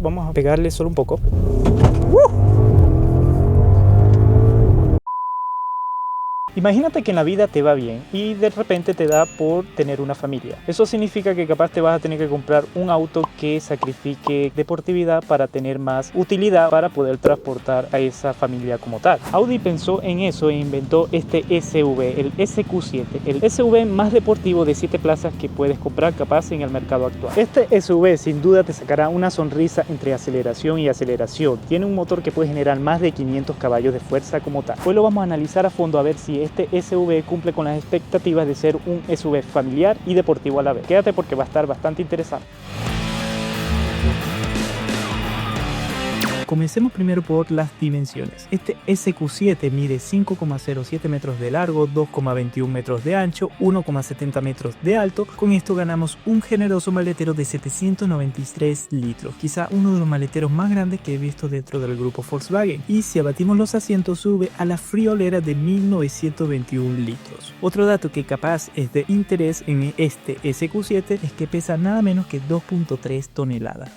Vamos a pegarle solo un poco. Imagínate que en la vida te va bien y de repente te da por tener una familia. Eso significa que capaz te vas a tener que comprar un auto que sacrifique deportividad para tener más utilidad para poder transportar a esa familia como tal. Audi pensó en eso e inventó este SUV, el SQ7, el SUV más deportivo de 7 plazas que puedes comprar capaz en el mercado actual. Este SUV sin duda te sacará una sonrisa entre aceleración y aceleración. Tiene un motor que puede generar más de 500 caballos de fuerza como tal. Hoy lo vamos a analizar a fondo a ver si este SUV cumple con las expectativas de ser un SUV familiar y deportivo a la vez. Quédate porque va a estar bastante interesante. Comencemos primero por las dimensiones. Este SQ7 mide 5,07 metros de largo, 2,21 metros de ancho, 1,70 metros de alto. Con esto ganamos un generoso maletero de 793 litros, quizá uno de los maleteros más grandes que he visto dentro del grupo Volkswagen. Y si abatimos los asientos sube a la friolera de 1921 litros. Otro dato que capaz es de interés en este SQ7 es que pesa nada menos que 2,3 toneladas.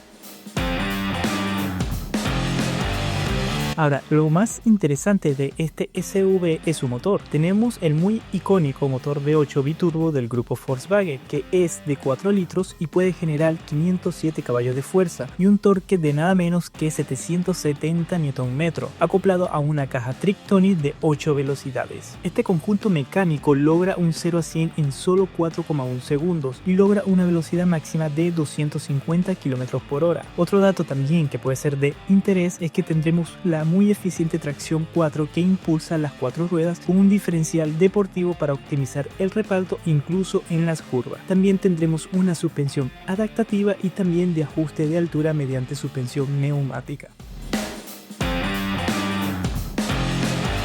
Ahora, lo más interesante de este SUV es su motor. Tenemos el muy icónico motor V8 biturbo del grupo Volkswagen, que es de 4 litros y puede generar 507 caballos de fuerza y un torque de nada menos que 770 Nm, acoplado a una caja Trictonic de 8 velocidades. Este conjunto mecánico logra un 0 a 100 en solo 4,1 segundos y logra una velocidad máxima de 250 km/h. Otro dato también que puede ser de interés es que tendremos la muy eficiente tracción 4 que impulsa las 4 ruedas con un diferencial deportivo para optimizar el reparto incluso en las curvas. También tendremos una suspensión adaptativa y también de ajuste de altura mediante suspensión neumática.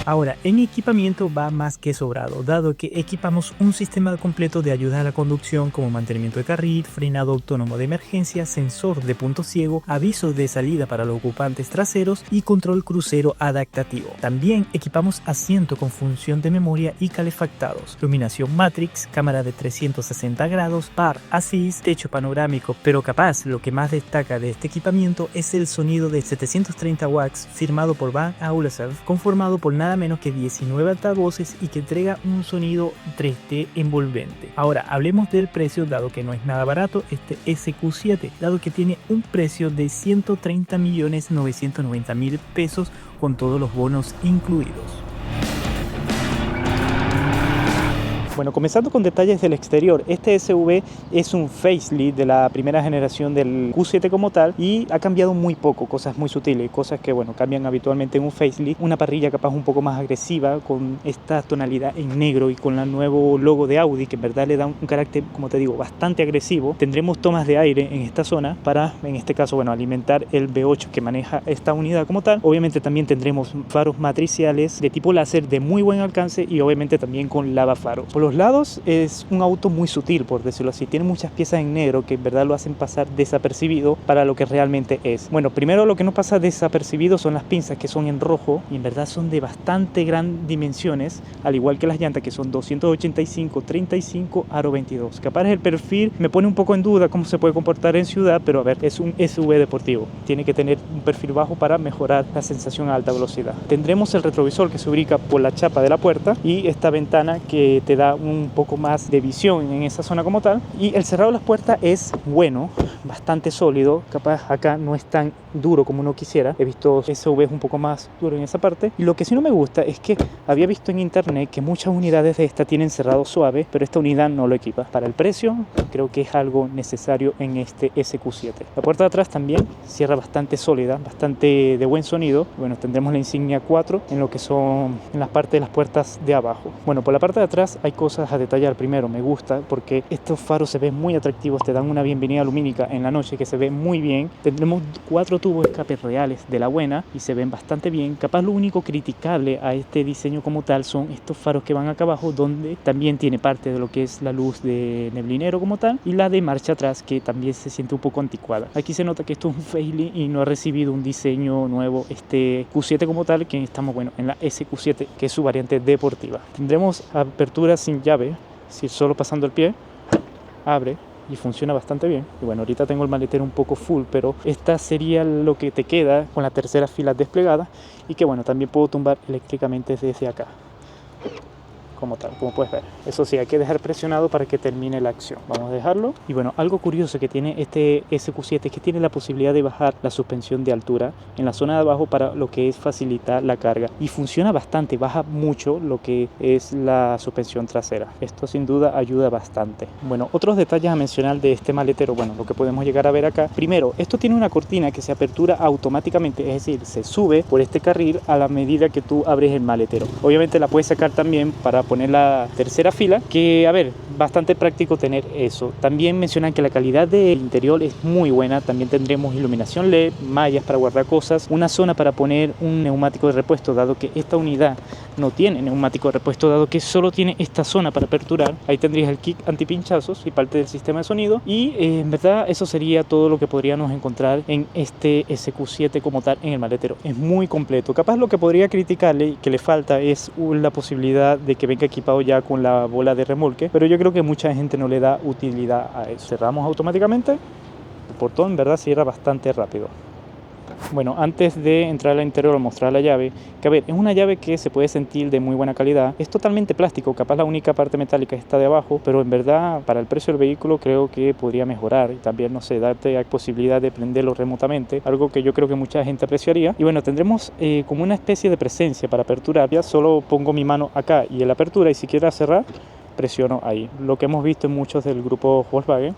Ahora, en equipamiento va más que sobrado, dado que equipamos un sistema completo de ayuda a la conducción como mantenimiento de carril, frenado autónomo de emergencia, sensor de punto ciego, aviso de salida para los ocupantes traseros y control crucero adaptativo. También equipamos asiento con función de memoria y calefactados, iluminación Matrix, cámara de 360 grados, par assist, techo panorámico, pero capaz lo que más destaca de este equipamiento es el sonido de 730 watts firmado por Bang & Olufsen, conformado por nada menos que 19 altavoces y que entrega un sonido 3D envolvente. Ahora hablemos del precio, dado que no es nada barato este SQ7, dado que tiene un precio de 130.990.000 pesos con todos los bonos incluidos. Bueno, comenzando con detalles del exterior, este SUV es un facelift de la primera generación del Q7 como tal y ha cambiado muy poco, cosas muy sutiles, cosas que bueno, cambian habitualmente en un facelift. Una parrilla capaz un poco más agresiva con esta tonalidad en negro y con el nuevo logo de Audi que en verdad le da un carácter, como te digo, bastante agresivo. Tendremos tomas de aire en esta zona para, en este caso, bueno, alimentar el V8 que maneja esta unidad como tal. Obviamente también tendremos faros matriciales de tipo láser de muy buen alcance y obviamente también con lavafaro. Por los lados es un auto muy sutil, por decirlo así. Tiene muchas piezas en negro que en verdad lo hacen pasar desapercibido para lo que realmente es. Bueno, primero lo que no pasa desapercibido son las pinzas que son en rojo y en verdad son de bastante gran dimensiones, al igual que las llantas que son 285/35 aro 22. Capaz el perfil me pone un poco en duda cómo se puede comportar en ciudad, pero a ver, es un SUV deportivo. Tiene que tener un perfil bajo para mejorar la sensación a alta velocidad. Tendremos el retrovisor que se ubica por la chapa de la puerta y esta ventana que te da un poco más de visión en esa zona como tal, y el cerrado de las puertas es bueno, bastante sólido. Capaz acá no es tan duro como uno quisiera, he visto SUVs un poco más duro en esa parte, y lo que sí no me gusta es que había visto en internet que muchas unidades de esta tienen cerrado suave, pero esta unidad no lo equipa. Para el precio creo que es algo necesario en este SQ7. La puerta de atrás también cierra bastante sólida, bastante de buen sonido. Bueno, tendremos la insignia 4 en lo que son en las partes de las puertas de abajo. Bueno, por la parte de atrás hay cosas a detallar. Primero, me gusta porque estos faros se ven muy atractivos, te dan una bienvenida lumínica en la noche que se ve muy bien. Tendremos 4 tubos de escape reales de la buena y se ven bastante bien. Capaz lo único criticable a este diseño como tal son estos faros que van acá abajo, donde también tiene parte de lo que es la luz de neblinero como tal y la de marcha atrás, que también se siente un poco anticuada. Aquí se nota que esto es un facelift y no ha recibido un diseño nuevo este Q7 como tal, que estamos bueno en la SQ7, que es su variante deportiva. Tendremos apertura sin llave, si solo pasando el pie abre y funciona bastante bien. Y bueno, ahorita tengo el maletero un poco full, pero esta sería lo que te queda con la tercera fila desplegada y que bueno, también puedo tumbar eléctricamente desde acá, como tal, como puedes ver. Eso sí, hay que dejar presionado para que termine la acción. Vamos a dejarlo. Y bueno, algo curioso que tiene este SQ7 es que tiene la posibilidad de bajar la suspensión de altura en la zona de abajo para lo que es facilitar la carga. Y funciona bastante, baja mucho lo que es la suspensión trasera. Esto sin duda ayuda bastante. Bueno, otros detalles a mencionar de este maletero, bueno, lo que podemos llegar a ver acá. Primero, esto tiene una cortina que se apertura automáticamente, es decir, se sube por este carril a la medida que tú abres el maletero. Obviamente la puedes sacar también para poner la tercera fila, que a ver, bastante práctico tener eso. También mencionan que la calidad del interior es muy buena. También tendremos iluminación LED, mallas para guardar cosas, una zona para poner un neumático de repuesto, dado que esta unidad no tiene neumático de repuesto, dado que solo tiene esta zona para aperturar. Ahí tendrías el kick antipinchazos y parte del sistema de sonido. Y en verdad eso sería todo lo que podríamos encontrar en este SQ7 como tal en el maletero. Es muy completo. Capaz lo que podría criticarle y que le falta es la posibilidad de que venga equipado ya con la bola de remolque, pero yo creo que mucha gente no le da utilidad a eso. Cerramos automáticamente. El portón en verdad cierra bastante rápido. Bueno, antes de entrar al interior o mostrar la llave, que a ver, es una llave que se puede sentir de muy buena calidad, es totalmente plástico, capaz la única parte metálica está de abajo, pero en verdad para el precio del vehículo creo que podría mejorar y también, no sé, darte la posibilidad de prenderlo remotamente, algo que yo creo que mucha gente apreciaría. Y bueno, tendremos como una especie de presencia para aperturar. Ya solo pongo mi mano acá y en la apertura, y si quiero cerrar, presiono ahí, lo que hemos visto en muchos del grupo Volkswagen.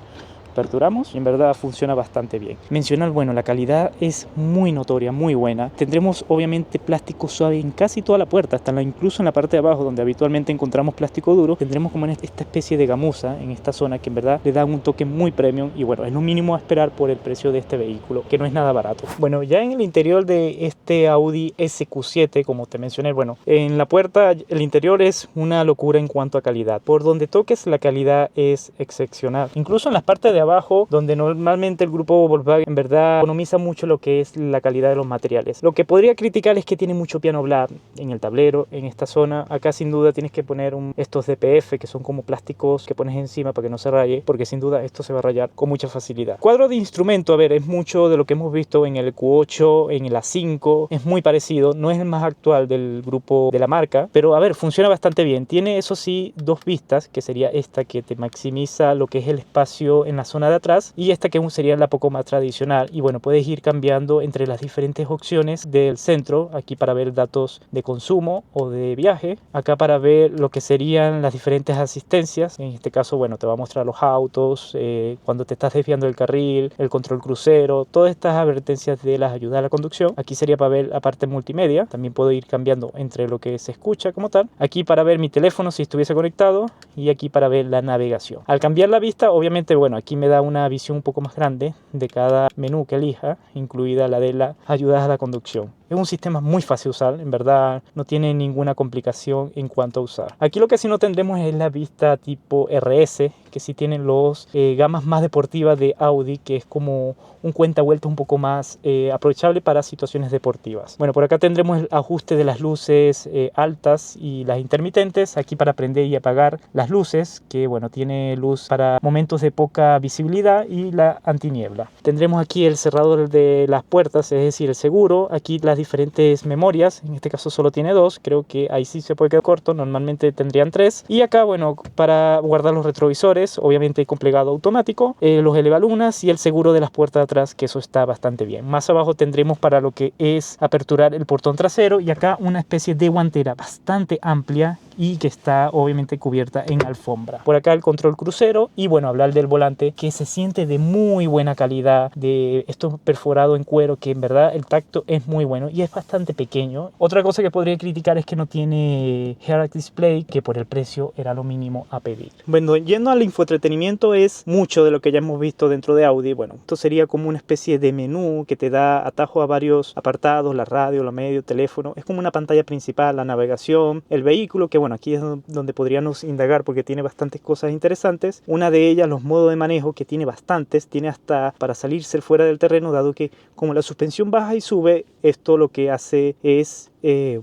Aperturamos y en verdad funciona bastante bien. Mencionar, bueno, la calidad es muy notoria, muy buena. Tendremos obviamente plástico suave en casi toda la puerta, hasta incluso en la parte de abajo donde habitualmente encontramos plástico duro, tendremos como esta especie de gamuza en esta zona que en verdad le da un toque muy premium y bueno, es lo mínimo a esperar por el precio de este vehículo, que no es nada barato. Bueno, ya en el interior de este Audi SQ7, como te mencioné, bueno, en la puerta el interior es una locura en cuanto a calidad. Por donde toques la calidad es excepcional. Incluso en las partes de abajo, donde normalmente el grupo Volkswagen en verdad economiza mucho lo que es la calidad de los materiales. Lo que podría criticar es que tiene mucho piano black en el tablero, en esta zona. Acá sin duda tienes que poner estos DPF, que son como plásticos que pones encima para que no se raye, porque sin duda esto se va a rayar con mucha facilidad. Cuadro de instrumento, a ver, es mucho de lo que hemos visto en el Q8, en el A5, es muy parecido, no es el más actual del grupo de la marca, pero a ver, funciona bastante bien. Tiene eso sí dos vistas, que sería esta que te maximiza lo que es el espacio en la zona de atrás y esta que sería la poco más tradicional. Y bueno, puedes ir cambiando entre las diferentes opciones del centro, aquí para ver datos de consumo o de viaje, acá para ver lo que serían las diferentes asistencias. En este caso, bueno, te va a mostrar los autos, cuando te estás desviando del carril, el control crucero, todas estas advertencias de las ayudas a la conducción. Aquí sería para ver la parte multimedia, también puedo ir cambiando entre lo que se escucha como tal, aquí para ver mi teléfono si estuviese conectado y aquí para ver la navegación. Al cambiar la vista, obviamente, bueno, aquí me da una visión un poco más grande de cada menú que elija, incluida la de las ayudas a la conducción. Es un sistema muy fácil de usar, en verdad no tiene ninguna complicación en cuanto a usar. Aquí lo que sí no tendremos es la vista tipo RS, que sí tienen los gamas más deportivas de Audi, que es como un cuentavueltas un poco más aprovechable para situaciones deportivas. Bueno, por acá tendremos el ajuste de las luces altas y las intermitentes, aquí para prender y apagar las luces, que bueno, tiene luz para momentos de poca visibilidad y la antiniebla. Tendremos aquí el cerrador de las puertas, es decir, el seguro, aquí las diferentes memorias, en este caso solo tiene dos, creo que ahí sí se puede quedar corto, normalmente tendrían tres. Y acá, bueno, para guardar los retrovisores, obviamente con plegado automático, los elevalunas y el seguro de las puertas de atrás, que eso está bastante bien. Más abajo tendremos para lo que es aperturar el portón trasero y acá una especie de guantera bastante amplia y que está obviamente cubierta en alfombra. Por acá el control crucero y bueno, hablar del volante, que se siente de muy buena calidad, de esto perforado en cuero, que en verdad el tacto es muy bueno y es bastante pequeño. Otra cosa que podría criticar es que no tiene head-up display, que por el precio era lo mínimo a pedir. Bueno, yendo al infoentretenimiento, es mucho de lo que ya hemos visto dentro de Audi. Bueno, esto sería como una especie de menú que te da atajo a varios apartados, la radio, los medios, teléfono. Es como una pantalla principal, la navegación, el vehículo, que bueno, aquí es donde podríamos indagar porque tiene bastantes cosas interesantes. Una de ellas, los modos de manejo, que tiene bastantes, tiene hasta para salirse fuera del terreno, dado que como la suspensión baja y sube, esto lo que hace es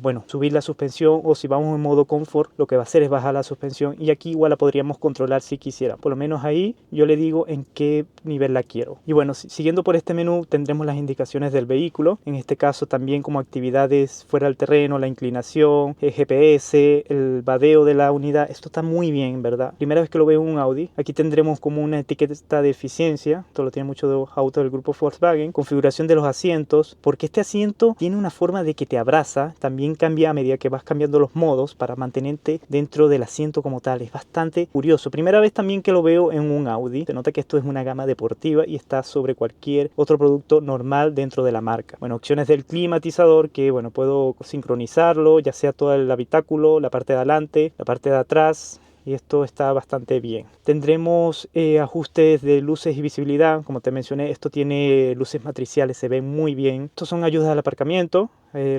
bueno, subir la suspensión, o si vamos en modo confort, lo que va a hacer es bajar la suspensión, y aquí igual la podríamos controlar si quisiera. Por lo menos ahí yo le digo en qué nivel la quiero. Y bueno, siguiendo por este menú tendremos las indicaciones del vehículo, en este caso también como actividades fuera del terreno, la inclinación, el GPS, el vadeo de la unidad. Esto está muy bien, ¿verdad? Primera vez que lo veo en un Audi. Aquí tendremos como una etiqueta de eficiencia, esto lo tiene muchos de los autos del grupo Volkswagen. Configuración de los asientos, porque este asiento tiene una forma de que te abraza, también cambia a medida que vas cambiando los modos para mantenerte dentro del asiento como tal. Es bastante curioso. Primera vez también que lo veo en un Audi. Se nota que esto es una gama deportiva y está sobre cualquier otro producto normal dentro de la marca. Bueno, opciones del climatizador, que bueno, puedo sincronizarlo, ya sea todo el habitáculo, la parte de adelante, la parte de atrás, y esto está bastante bien. Tendremos ajustes de luces y visibilidad. Como te mencioné, esto tiene luces matriciales, se ven muy bien. Estos son ayudas al aparcamiento,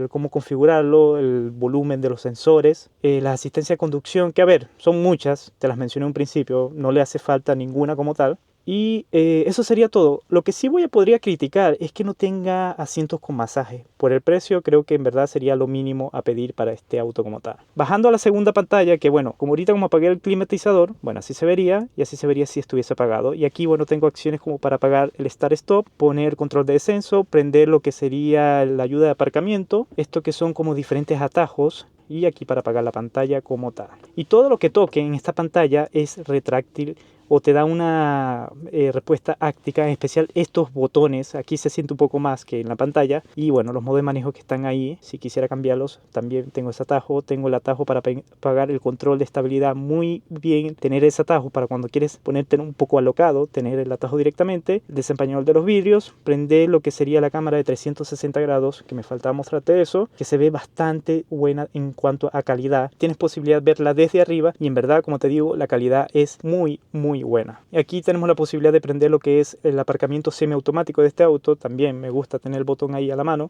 cómo configurarlo, el volumen de los sensores, la asistencia de conducción, que a ver, son muchas, te las mencioné en un principio, no le hace falta ninguna como tal. Y eso sería todo. Lo que sí podría criticar es que no tenga asientos con masaje. Por el precio creo que en verdad sería lo mínimo a pedir para este auto como tal. Bajando a la segunda pantalla, que bueno, como ahorita como apagué el climatizador, bueno, así se vería, y así se vería si estuviese apagado. Y aquí bueno, tengo acciones como para apagar el Start Stop, poner control de descenso, prender lo que sería la ayuda de aparcamiento, esto que son como diferentes atajos, y aquí para apagar la pantalla como tal. Y todo lo que toque en esta pantalla es retráctil, o te da una respuesta áctica. En especial estos botones, aquí se siente un poco más que en la pantalla. Y bueno, los modos de manejo que están ahí, si quisiera cambiarlos, también tengo ese atajo. Tengo el atajo para apagar el control de estabilidad, muy bien tener ese atajo para cuando quieres ponerte un poco alocado, tener el atajo directamente. El desempañador de los vidrios, prender lo que sería la cámara de 360 grados, que me faltaba mostrarte eso, que se ve bastante buena en cuanto a calidad. Tienes posibilidad de verla desde arriba, y en verdad, como te digo, la calidad es muy buena. Y aquí tenemos la posibilidad de prender lo que es el aparcamiento semiautomático de este auto. También me gusta tener el botón ahí a la mano.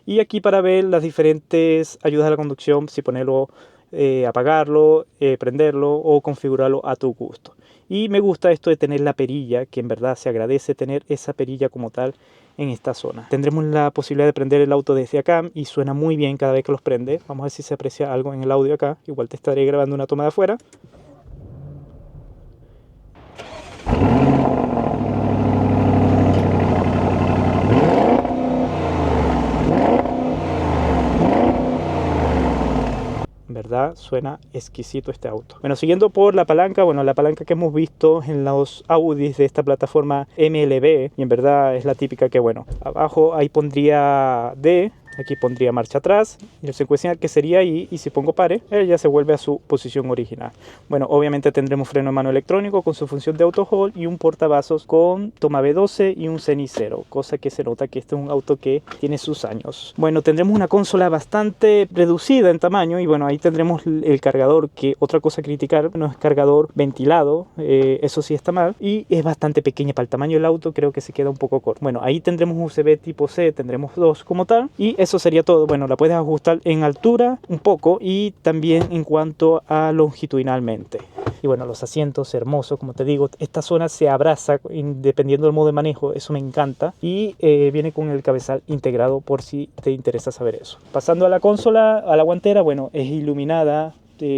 Y aquí para ver las diferentes ayudas a la conducción, si ponerlo, apagarlo, prenderlo o configurarlo a tu gusto. Y me gusta esto de tener la perilla, que en verdad se agradece tener esa perilla como tal en esta zona. Tendremos la posibilidad de prender el auto desde acá, y suena muy bien cada vez que los prende. Vamos a ver si se aprecia algo en el audio acá. Igual te estaré grabando una toma de afuera. ¿Verdad? Suena exquisito este auto. Bueno, siguiendo por la palanca, bueno, la palanca que hemos visto en los Audis de esta plataforma MLB, y en verdad es la típica que, bueno, abajo ahí pondría D, aquí pondría marcha atrás, y el secuencial que sería I, y si pongo pare, ya se vuelve a su posición original. Bueno, obviamente tendremos freno de mano electrónico con su función de auto hold, y un portavasos con toma B12 y un cenicero, cosa que se nota que este es un auto que tiene sus años. Bueno, tendremos una consola bastante reducida en tamaño, y bueno, ahí tendremos el cargador, que otra cosa a criticar, no es cargador ventilado, eso sí está mal, y es bastante pequeña para el tamaño del auto, creo que se queda un poco corto. Bueno, ahí tendremos USB tipo C, tendremos dos como tal, y eso sería todo. Bueno, la puedes ajustar en altura un poco, y también en cuanto a longitudinalmente. Y bueno, los asientos hermosos, como te digo, esta zona se abraza dependiendo del modo de manejo, eso me encanta, y viene con el cabezal integrado por si te interesa saber eso. Pasando a la consola, a la guantera, bueno, es iluminada,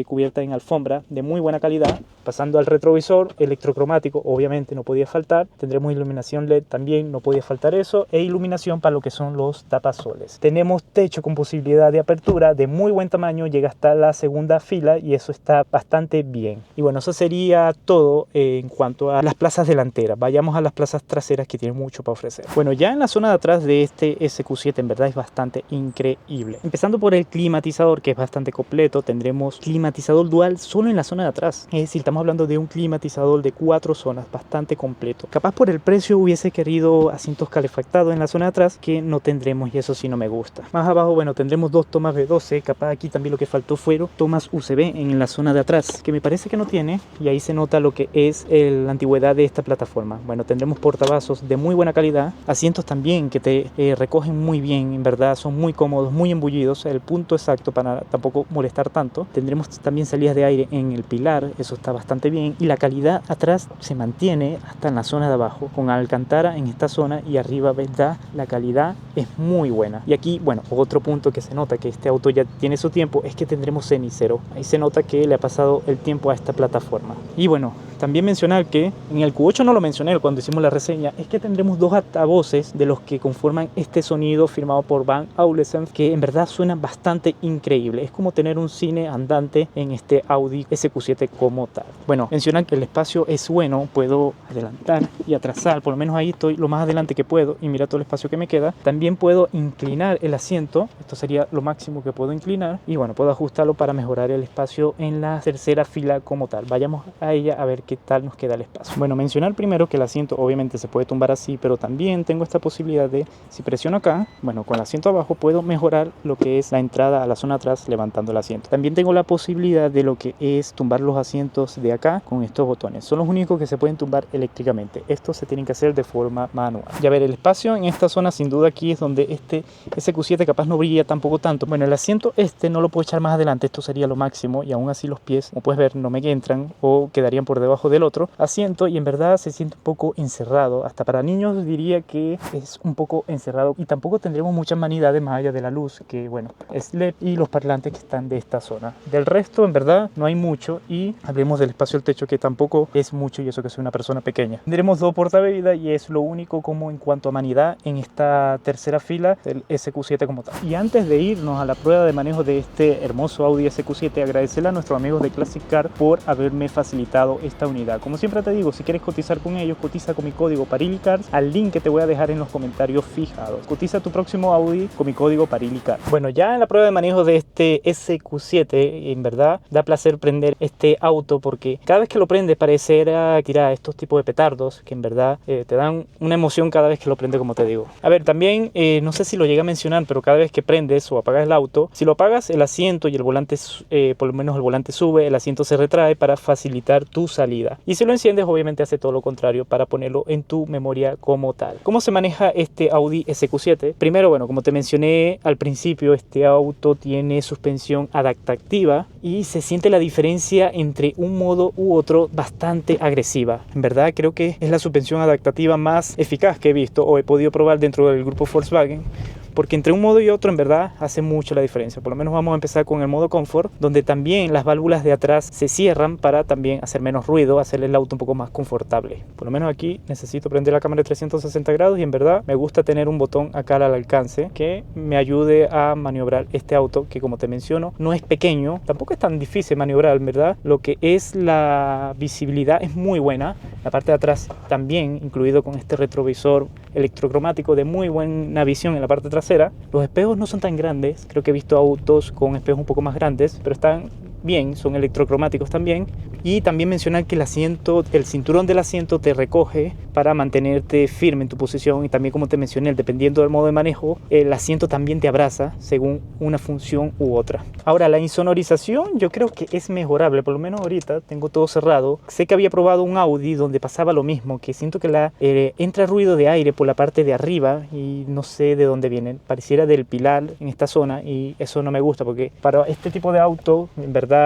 cubierta en alfombra de muy buena calidad. Pasando al retrovisor, electrocromático, obviamente no podía faltar. Tendremos iluminación LED también, no podía faltar eso, e iluminación para lo que son los tapasoles. Tenemos techo con posibilidad de apertura de muy buen tamaño, llega hasta la segunda fila, y eso está bastante bien. Y bueno, eso sería todo en cuanto a las plazas delanteras. Vayamos a las plazas traseras, que tienen mucho para ofrecer. Bueno, ya en la zona de atrás de este SQ7 en verdad es bastante increíble. Empezando por el climatizador, que es bastante completo. Tendremos climatizador dual solo en la zona de atrás, es decir, estamos hablando de un climatizador de 4 zonas, bastante completo. Capaz por el precio hubiese querido asientos calefactados en la zona de atrás, que no tendremos, y eso sí no me gusta. Más abajo, bueno, tendremos dos tomas B12, capaz aquí también lo que faltó fueron tomas USB en la zona de atrás, que me parece que no tiene, y ahí se nota lo que es la antigüedad de esta plataforma. Bueno, tendremos portavasos de muy buena calidad, asientos también que te recogen muy bien, en verdad son muy cómodos, muy embullidos, el punto exacto para tampoco molestar tanto. Tendremos también salidas de aire en el pilar, eso está bastante bastante bien y la calidad atrás se mantiene hasta en la zona de abajo, con Alcantara en esta zona y arriba, ¿verdad? La calidad es muy buena. Y aquí, bueno, otro punto que se nota que este auto ya tiene su tiempo es que tendremos cenicero. Ahí se nota que le ha pasado el tiempo a esta plataforma. Y bueno, también mencionar que en el Q8 no lo mencioné cuando hicimos la reseña, es que tendremos dos altavoces de los que conforman este sonido firmado por Bang & Olufsen, que en verdad suenan bastante increíble. Es como tener un cine andante en este Audi SQ7 como tal. Bueno, mencionar que el espacio es bueno, puedo adelantar y atrasar, por lo menos ahí estoy lo más adelante que puedo y mira todo el espacio que me queda. También puedo inclinar el asiento, esto sería lo máximo que puedo inclinar, y bueno, puedo ajustarlo para mejorar el espacio en la tercera fila como tal. Vayamos a ella a ver qué tal nos queda el espacio. Bueno, mencionar primero que el asiento obviamente se puede tumbar así, pero también tengo esta posibilidad de, si presiono acá, bueno, con el asiento abajo puedo mejorar lo que es la entrada a la zona atrás levantando el asiento. También tengo la posibilidad de lo que es tumbar los asientos de acá con estos botones. Son los únicos que se pueden tumbar eléctricamente. Estos se tienen que hacer de forma manual. Ya ver, el espacio en esta zona sin duda aquí es donde este SQ7 capaz no brilla tampoco tanto. Bueno, el asiento no lo puedo echar más adelante, esto sería lo máximo, y aún así los pies, como puedes ver, no me entran o quedarían por debajo del otro asiento y en verdad se siente un poco encerrado. Hasta para niños diría que es un poco encerrado y tampoco tendremos muchas vanidades más allá de la luz, que bueno, es LED y los parlantes que están de esta zona. Del resto en verdad no hay mucho y hablemos del espacio del techo, que tampoco es mucho, y eso que soy una persona pequeña. Tendremos dos portabebidas y es lo único como en cuanto a vanidad en esta tercera fila del SQ7 como tal. Y antes de irnos a la prueba de manejo de este hermoso Audi SQ7, agradecerle a nuestros amigos de Classic Car por haberme facilitado esta unidad. Como siempre te digo, si quieres cotizar con ellos, cotiza con mi código PariliCars al link que te voy a dejar en los comentarios fijados. Cotiza tu próximo Audi con mi código PariliCars. Bueno, ya en la prueba de manejo de este SQ7, en verdad da placer prender este auto porque cada vez que lo prende pareciera tirar estos tipos de petardos que en verdad te dan una emoción cada vez que lo prende, como te digo. A ver, también no sé si lo llegué a mencionar, pero cada vez que prendes o apagas el auto, si lo apagas, el asiento y el volante, por lo menos el volante sube, el asiento se retrae para facilitar tu salida. Y si lo enciendes, obviamente hace todo lo contrario para ponerlo en tu memoria como tal. ¿Cómo se maneja este Audi SQ7? Primero, bueno, como te mencioné al principio, este auto tiene suspensión adaptativa y se siente la diferencia entre un modo u otro bastante agresiva. En verdad creo que es la suspensión adaptativa más eficaz que he visto o he podido probar dentro del grupo Volkswagen, porque entre un modo y otro en verdad hace mucho la diferencia. Por lo menos vamos a empezar con el modo Comfort, donde también las válvulas de atrás se cierran para también hacer menos ruido, hacer el auto un poco más confortable. Por lo menos aquí necesito prender la cámara de 360 grados y en verdad me gusta tener un botón acá al alcance que me ayude a maniobrar este auto, que como te menciono no es pequeño, tampoco es tan difícil maniobrar, en verdad. Lo que es la visibilidad es muy buena, la parte de atrás también, incluido con este retrovisor electrocromático de muy buena visión en la parte trasera. Los espejos no son tan grandes, creo que he visto autos con espejos un poco más grandes, pero están bien, son electrocromáticos también. Y también mencionar que el asiento, el cinturón del asiento te recoge para mantenerte firme en tu posición, y también, como te mencioné, dependiendo del modo de manejo, el asiento también te abraza según una función u otra. Ahora, la insonorización yo creo que es mejorable, por lo menos ahorita tengo todo cerrado. Sé que había probado un Audi donde pasaba lo mismo, que siento que entra ruido de aire por la parte de arriba y no sé de dónde viene, pareciera del pilar en esta zona, y eso no me gusta porque para este tipo de auto, en verdad,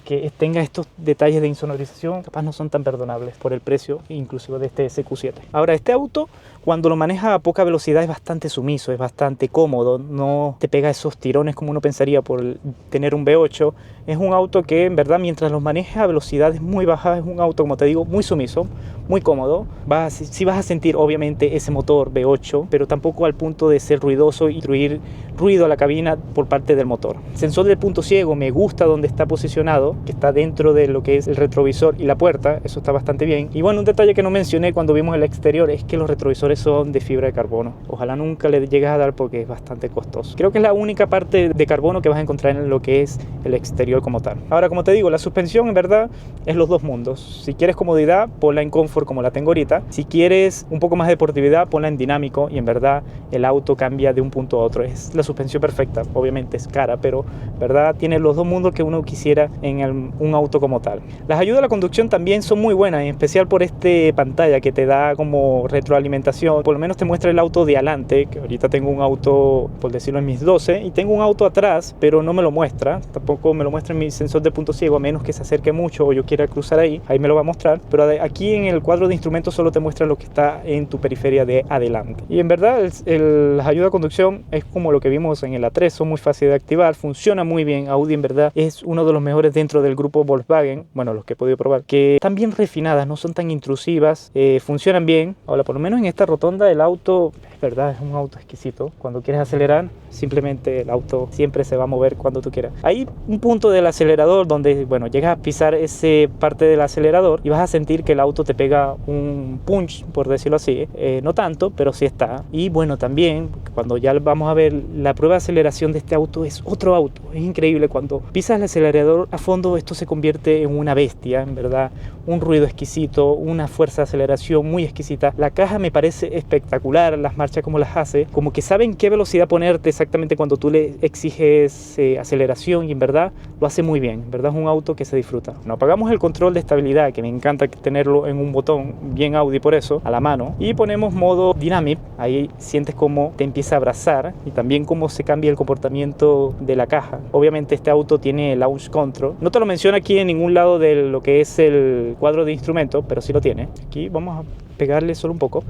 que tenga estos detalles de insonorización capaz no son tan perdonables por el precio inclusive de este SQ7. Ahora, este auto cuando lo maneja a poca velocidad es bastante sumiso, es bastante cómodo, no te pega esos tirones como uno pensaría por tener un V8. Es un auto que en verdad mientras los manejes a velocidades muy bajas es un auto, como te digo, muy sumiso, muy cómodo. Sí vas a sentir obviamente ese motor V8, pero tampoco al punto de ser ruidoso y incluir ruido a la cabina por parte del motor. El sensor del punto ciego me gusta donde está posicionado, que está dentro de lo que es el retrovisor y la puerta, eso está bastante bien. Y bueno, un detalle que no mencioné cuando vimos el exterior es que los retrovisores son de fibra de carbono. Ojalá nunca le llegues a dar porque es bastante costoso. Creo que es la única parte de carbono que vas a encontrar en lo que es el exterior como tal. Ahora, como te digo, la suspensión en verdad es los dos mundos. Si quieres comodidad, ponla en confort confort como la tengo ahorita. Si quieres un poco más de deportividad, ponla en dinámico y en verdad el auto cambia de un punto a otro. Es la suspensión perfecta, obviamente es cara, pero verdad tiene los dos mundos que uno quisiera en un auto como tal. Las ayudas a la conducción también son muy buenas, en especial por este pantalla que te da como retroalimentación. Por lo menos te muestra el auto de adelante, que ahorita tengo un auto, por decirlo, en mis 12, y tengo un auto atrás, pero no me lo muestra. Tampoco me lo muestra en mi sensor de punto ciego, a menos que se acerque mucho o yo quiera cruzar ahí me lo va a mostrar. Pero aquí en el cuadro de instrumentos solo te muestra lo que está en tu periferia de adelante. Y en verdad las ayudas a conducción es como lo que vimos en el A3, son muy fáciles de activar, funciona muy bien. Audi en verdad es uno de los mejores dentro del grupo Volkswagen, bueno, los que he podido probar, que están bien refinadas, no son tan intrusivas, funcionan bien. Ahora, por lo menos en esta rotonda el auto, es verdad, es un auto exquisito. Cuando quieres acelerar, simplemente el auto siempre se va a mover cuando tú quieras. Hay un punto del acelerador donde, bueno, llegas a pisar ese parte del acelerador y vas a sentir que el auto te pega un punch, por decirlo así. No tanto, pero sí está. Y bueno, también cuando ya vamos a ver la prueba de aceleración de este auto, es otro auto. Es increíble, cuando pisas el acelerador a fondo, esto se convierte en una bestia, en verdad. Un ruido exquisito, una fuerza de aceleración muy exquisita. La caja me parece espectacular, las marchas como las hace, como que saben qué velocidad ponerte exactamente cuando tú le exiges aceleración, y en verdad lo hace muy bien. En verdad es un auto que se disfruta. No apagamos el control de estabilidad, que me encanta tenerlo en un botón, bien Audi por eso, a la mano, y ponemos modo Dynamic. Ahí sientes cómo te empieza a abrazar y también cómo se cambia el comportamiento de la caja. Obviamente este auto tiene launch control, no te lo menciona aquí en ningún lado de lo que es el cuadro de instrumentos, pero sí lo tiene. Aquí vamos a pegarle solo un poco.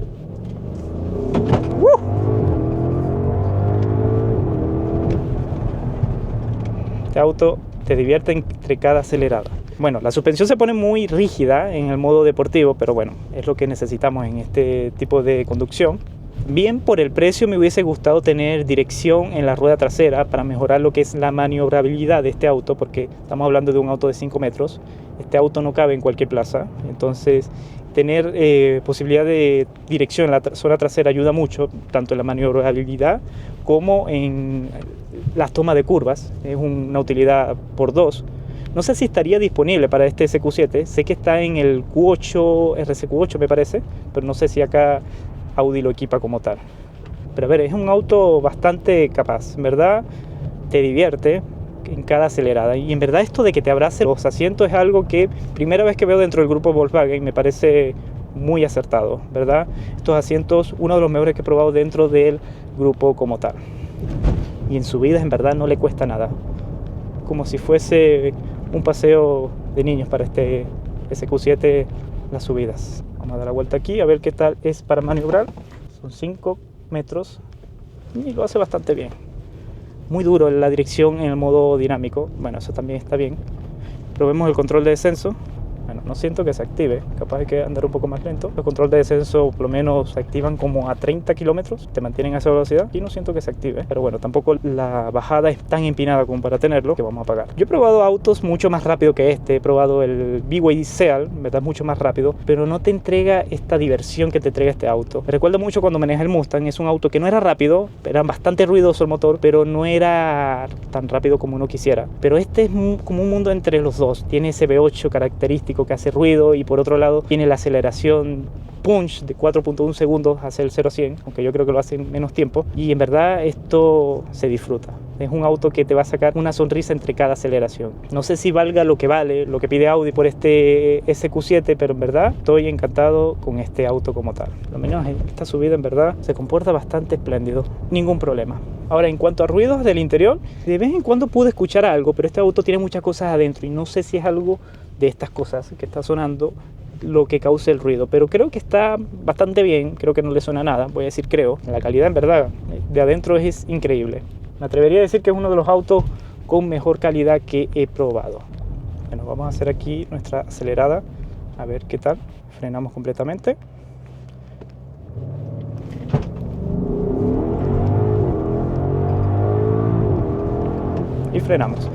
Este auto te divierte entre cada acelerada. Bueno, la suspensión se pone muy rígida en el modo deportivo, pero bueno, es lo que necesitamos en este tipo de conducción. Bien, por el precio me hubiese gustado tener dirección en la rueda trasera para mejorar lo que es la maniobrabilidad de este auto, porque estamos hablando de un auto de 5 metros. Este auto no cabe en cualquier plaza, entonces tener posibilidad de dirección en la zona trasera ayuda mucho, tanto en la maniobrabilidad como en las tomas de curvas. Es una utilidad por dos. No sé si estaría disponible para este SQ7, sé que está en el Q8, RSQ8 me parece, pero no sé si acá Audi lo equipa como tal. Pero a ver, es un auto bastante capaz, en verdad te divierte en cada acelerada. Y en verdad esto de que te abrace los asientos es algo que primera vez que veo dentro del grupo Volkswagen, me parece muy acertado, ¿verdad? Estos asientos, uno de los mejores que he probado dentro del grupo como tal. Y en subidas en verdad no le cuesta nada. Como si fuese un paseo de niños para este SQ7, las subidas. Vamos a dar la vuelta aquí a ver qué tal es para maniobrar. Son 5 metros y lo hace bastante bien. Muy duro en la dirección en el modo dinámico. Bueno, eso también está bien. Probemos el control de descenso. Bueno, no siento que se active, capaz hay que andar un poco más lento. El control de descenso por lo menos se activan como a 30 kilómetros, te mantienen a esa velocidad y no siento que se active. Pero bueno, tampoco la bajada es tan empinada como para tenerlo, que vamos a apagar. Yo he probado autos mucho más rápido que este, he probado el BYD Seal, verdad, mucho más rápido, pero no te entrega esta diversión que te entrega este auto. Me recuerdo mucho cuando manejé el Mustang, es un auto que no era rápido, era bastante ruidoso el motor, pero no era tan rápido como uno quisiera. Pero este es como un mundo entre los dos, tiene ese V8 característico que hace ruido y por otro lado tiene la aceleración punch de 4.1 segundos hacia el 0 a 100, aunque yo creo que lo hace en menos tiempo, y en verdad esto se disfruta. Es un auto que te va a sacar una sonrisa entre cada aceleración. No sé si valga lo que vale, lo que pide Audi por este SQ7, pero en verdad estoy encantado con este auto como tal. Lo menos en esta subida en verdad se comporta bastante espléndido, ningún problema. Ahora, en cuanto a ruidos del interior, de vez en cuando pude escuchar algo, pero este auto tiene muchas cosas adentro y no sé si es algo de estas cosas que está sonando lo que cause el ruido, pero creo que está bastante bien, creo que no le suena nada, voy a decir creo. La calidad en verdad de adentro es increíble. Me atrevería a decir que es uno de los autos con mejor calidad que he probado. Bueno, vamos a hacer aquí nuestra acelerada, a ver qué tal. Frenamos completamente. Y frenamos.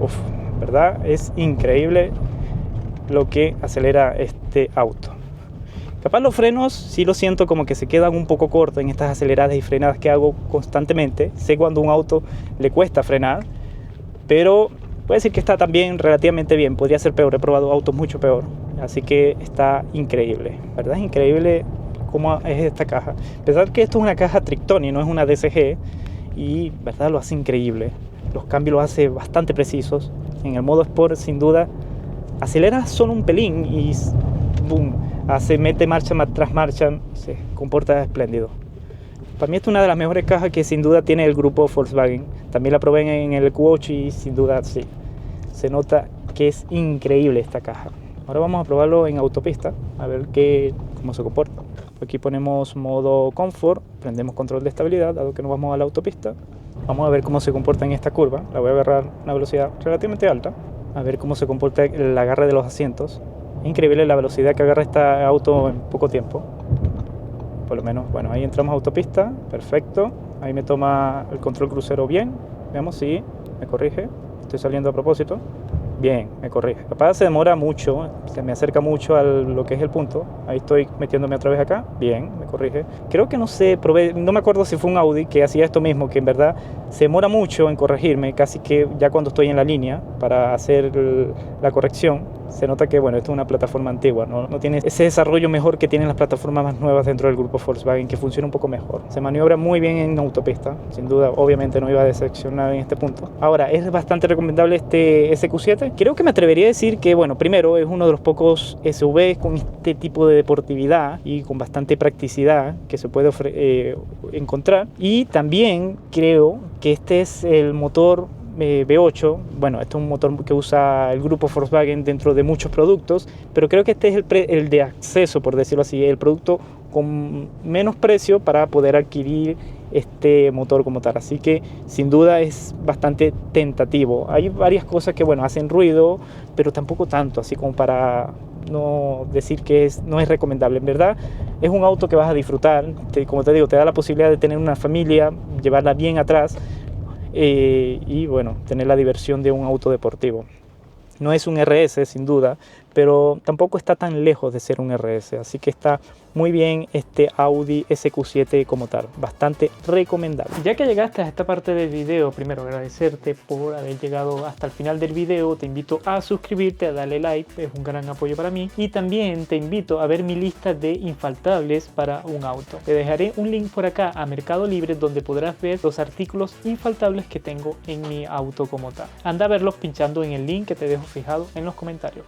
Uf, ¿verdad? Es increíble lo que acelera este auto. Capaz los frenos sí lo siento como que se quedan un poco cortos en estas aceleradas y frenadas que hago constantemente. Sé cuando a un auto le cuesta frenar, pero puedo decir que está también relativamente bien. Podría ser peor, he probado autos mucho peor. Así que está increíble, ¿verdad? Es increíble cómo es esta caja. A pesar que esto es una caja Trictoni, no es una DSG, y verdad lo hace increíble. Los cambios los hace bastante precisos. En el modo Sport, sin duda, acelera solo un pelín y boom, mete marcha tras marcha, se comporta espléndido. Para mí esta es una de las mejores cajas que sin duda tiene el grupo Volkswagen. También la probé en el Q8 y sin duda sí, se nota que es increíble esta caja. Ahora vamos a probarlo en autopista, a ver cómo se comporta. Aquí ponemos modo Comfort, prendemos control de estabilidad, dado que nos vamos a la autopista. Vamos a ver cómo se comporta en esta curva. La voy a agarrar a una velocidad relativamente alta, a ver cómo se comporta el agarre de los asientos. Es increíble la velocidad que agarra este auto en poco tiempo. Por lo menos, bueno, ahí entramos a autopista, perfecto. Ahí me toma el control crucero bien. Veamos si me corrige. Estoy saliendo a propósito. Bien, me corrige. Capaz se demora mucho, se me acerca mucho a lo que es el punto. Ahí estoy metiéndome otra vez acá. Bien, me corrige. Creo que no sé, no me acuerdo si fue un Audi que hacía esto mismo, que en verdad se demora mucho en corregirme, casi que ya cuando estoy en la línea para hacer la corrección. Se nota que, bueno, esto es una plataforma antigua, no tiene ese desarrollo mejor que tienen las plataformas más nuevas dentro del grupo Volkswagen, que funciona un poco mejor. Se maniobra muy bien en autopista, sin duda, obviamente no iba a decepcionar en este punto. Ahora, es bastante recomendable este SQ7. Creo que me atrevería a decir que, bueno, primero es uno de los pocos SUVs con este tipo de deportividad y con bastante practicidad que se puede encontrar. Y también creo que este es el motor V8, bueno, este es un motor que usa el grupo Volkswagen dentro de muchos productos, pero creo que este es el de acceso, por decirlo así, el producto con menos precio para poder adquirir este motor como tal, así que sin duda es bastante tentativo. Hay varias cosas que, bueno, hacen ruido, pero tampoco tanto, así como para no decir que no es recomendable. En verdad es un auto que vas a disfrutar, como te digo, te da la posibilidad de tener una familia, llevarla bien atrás, y bueno, tener la diversión de un auto deportivo. No es un RS sin duda, pero tampoco está tan lejos de ser un RS, así que está muy bien este Audi SQ7 como tal, bastante recomendable. Ya que llegaste a esta parte del video, primero agradecerte por haber llegado hasta el final del video, te invito a suscribirte, a darle like, es un gran apoyo para mí, y también te invito a ver mi lista de infaltables para un auto. Te dejaré un link por acá a Mercado Libre donde podrás ver los artículos infaltables que tengo en mi auto como tal. Anda a verlos pinchando en el link que te dejo fijado en los comentarios.